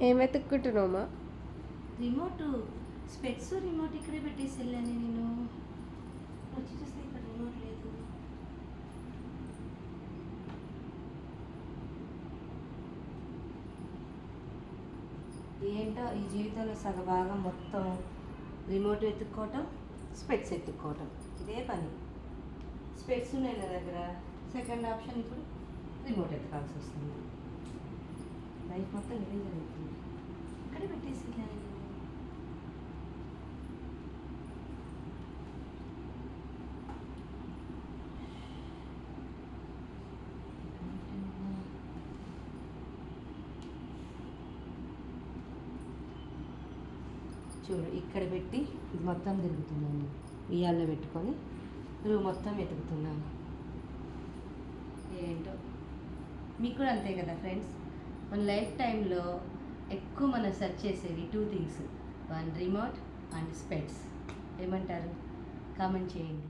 ఏం వెతుక్కుంటున్నామా? రిమోట్, స్పెట్స్ రిమోట్ ఇక్కడే పెట్టేసి వెళ్ళాను నేను. వచ్చి చూస్తే ఇక్కడ రిమోట్ లేదు. ఏంటో ఈ జీవితంలో సగభాగం మొత్తం రిమోట్ వెతుక్కోవటం, స్పెట్స్ ఎత్తుక్కోవటం, ఇదే పని. స్పెట్స్ ఉన్నాయి నా దగ్గర, సెకండ్ ఆప్షన్ ఇప్పుడు రిమోట్ ఎత్తుకాల్సి వస్తుంది. లైఫ్ మొత్తం ఇదే జరుగుతుంది. ఇక్కడే పెట్టేసి వెళ్ళాను. చూడు ఇక్కడ పెట్టి ఇది మొత్తం తిరుగుతున్నాను, ఇయాల్లో పెట్టుకొని రూమ్ మొత్తం వెతుకుతున్నాను. ఏంటో మీకు కూడా అంతే కదా ఫ్రెండ్స్. మన లైఫ్ టైంలో ఎక్కువ మనం సెర్చ్ చేసేవి 2 థింగ్స్, 1 రిమోట్ అండ్ స్పెట్స్. ఏమంటారు? కామెంట్ చేయండి.